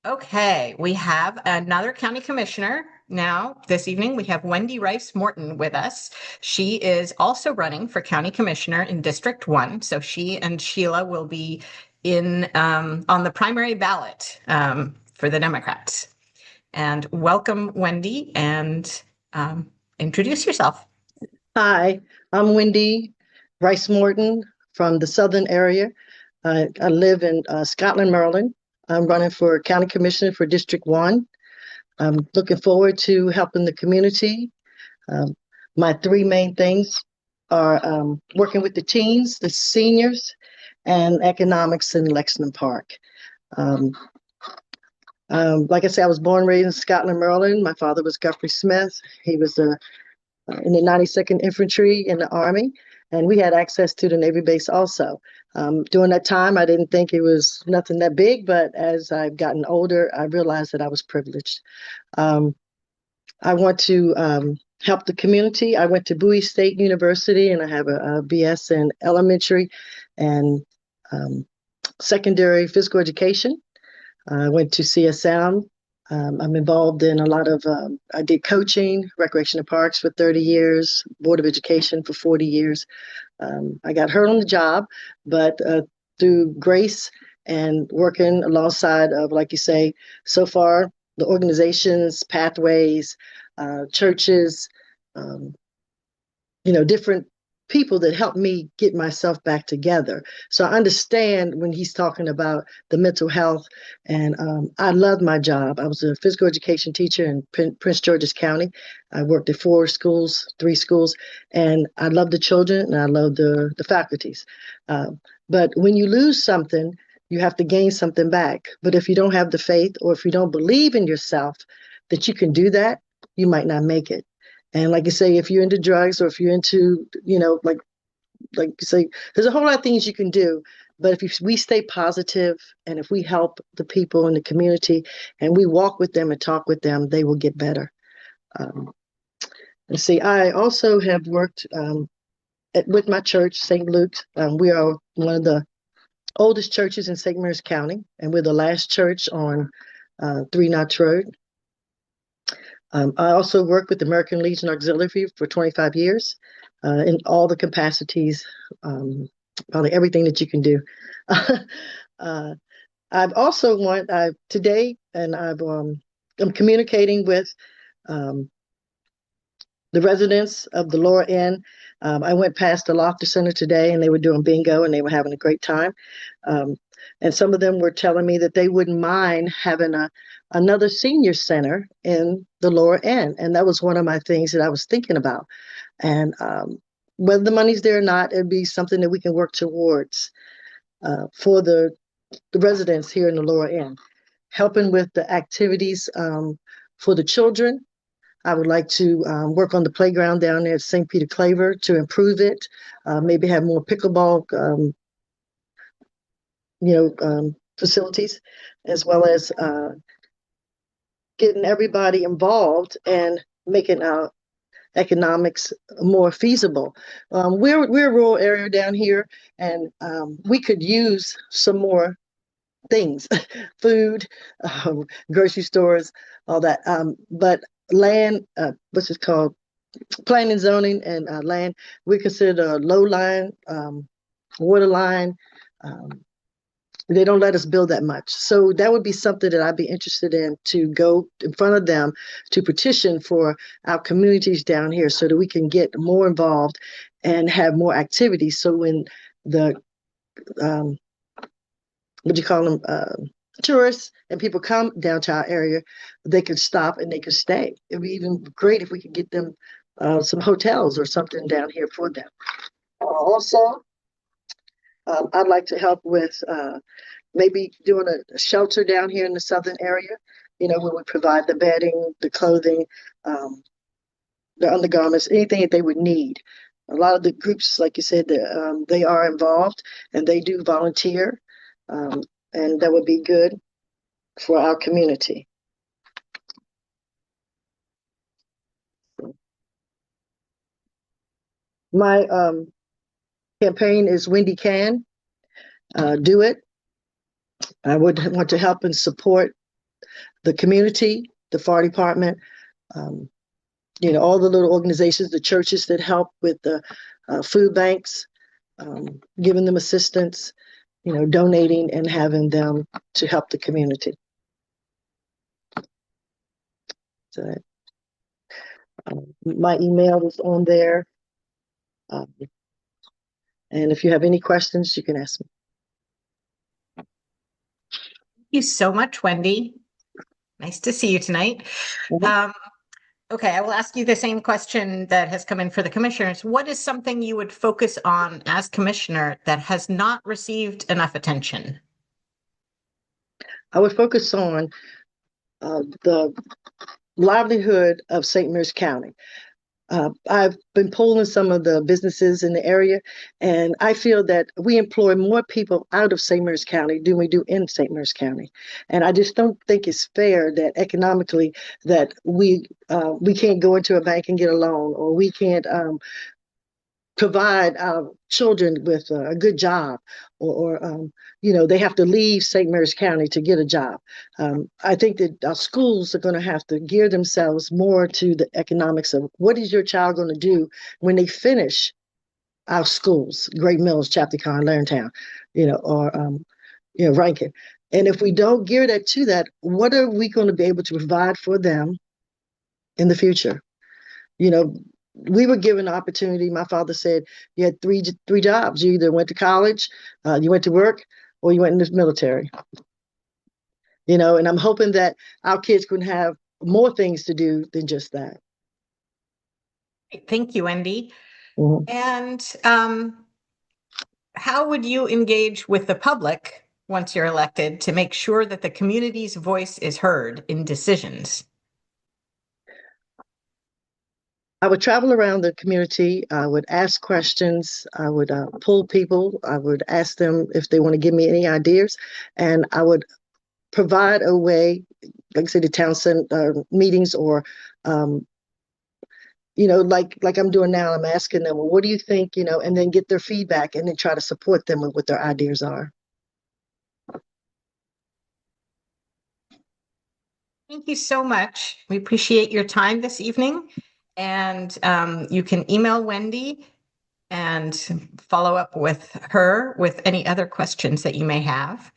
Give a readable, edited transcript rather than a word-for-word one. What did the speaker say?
Okay, we have another county commissioner now. This evening, we have Wendy Rice-Morton with us. She is also running for county commissioner in District 1. So she and Sheila will be in on the primary ballot for the Democrats. And welcome, Wendy, and introduce yourself. Hi, I'm Wendy Rice-Morton from the southern area. I live in Scotland, Maryland. I'm running for County Commissioner for District 1. I'm looking forward to helping the community. Um, my three main things are working with the teens, the seniors, and economics in Lexington Park. Um, like I said, I was born and raised in Scotland, Maryland. My father was Guthrie Smith. He was in the 92nd Infantry in the Army, and we had access to the Navy base also. During that time, I didn't think it was nothing that big, but as I've gotten older, I realized that I was privileged. Um, I want to help the community. I went to Bowie State University, and I have a BS in elementary and um, secondary physical education. I went to CSM. I'm involved in a lot of, I did coaching, recreational parks for 30 years, Board of Education for 40 years. I got hurt on the job, but through grace and working alongside of, like you say, so far, the organizations, pathways, churches, um, different people that helped me get myself back together. So I understand when he's talking about the mental health, and I love my job. I was a physical education teacher in Prince George's County. I worked at three schools, and I love the children and I love the faculties. But when you lose something, you have to gain something back. But if you don't have the faith, or if you don't believe in yourself that you can do that, you might not make it. And like you say, if you're into drugs, or if you're into, like you say, there's a whole lot of things you can do. But if we stay positive, and if we help the people in the community, and we walk with them and talk with them, they will get better. Um, and see, I also have worked with my church, St. Luke's. We are one of the oldest churches in St. Mary's County, and we're the last church on 3 Notch Road. I also worked with the American Legion Auxiliary for 25 years in all the capacities, probably everything that you can do. uh, I've also today, and I'm communicating with um, the residents of the lower end. I went past the Lofty Center today, and they were doing bingo, and they were having a great time. Um, and some of them were telling me that they wouldn't mind having another senior center in the lower end. And that was one of my things that I was thinking about. And whether the money's there or not, it'd be something that we can work towards for the residents here in the lower end, helping with the activities for the children. I would like to work on the playground down there at St. Peter Claver to improve it, maybe have more pickleball, facilities, as well as getting everybody involved and making our economics more feasible. We're a rural area down here, and we could use some more things, food, grocery stores, all that. But land, what's it called? Planning, zoning, and land, we consider a low line, water line. Um, they don't let us build that much. So that would be something that I'd be interested in, to go in front of them to petition for our communities down here so that we can get more involved and have more activities. So when the, um, what do you call them, tourists and people come down to our area, they could stop and they could stay. It'd be even great if we could get them some hotels or something down here for them. Also, I'd like to help with maybe doing a shelter down here in the southern area, where we provide the bedding, the clothing, um, the undergarments, anything that they would need. A lot of the groups, like you said, they are involved and they do volunteer, um, and that would be good for our community. My campaign is Wendy Can. Do it. I would want to help and support the community, the fire department, um, all the little organizations, the churches that help with the food banks, giving them assistance, donating and having them to help the community. So, my email is on there. And if you have any questions, you can ask me. Thank you so much, Wendy. Nice to see you tonight. Mhm. Okay, I will ask you the same question that has come in for the commissioners. What is something you would focus on as commissioner that has not received enough attention? I would focus on the livelihood of St. Mary's County. I've been polling some of the businesses in the area, and I feel that we employ more people out of St. Mary's County than we do in St. Mary's County. And I just don't think it's fair that economically that we can't go into a bank and get a loan, or we can't provide our children with a good job, or they have to leave St. Mary's County to get a job. I think that our schools are going to have to gear themselves more to the economics of what is your child going to do when they finish our schools, Great Mills, Chapticon, Larentown, or Rankin. And if we don't gear that to that, what are we going to be able to provide for them in the future? We were given the opportunity. My father said you had three jobs. You either went to college, you went to work, or you went in the military. And I'm hoping that our kids can have more things to do than just that. Thank you, Wendy. Mhm. And how would you engage with the public once you're elected to make sure that the community's voice is heard in decisions? I would travel around the community. I would ask questions. I would pull people. I would ask them if they want to give me any ideas. And I would provide a way, like I say, the town center meetings, or like I'm doing now. I'm asking them, well, what do you think? And then get their feedback, and then try to support them with what their ideas are. Thank you so much. We appreciate your time this evening. And you can email Wendy and follow up with her with any other questions that you may have.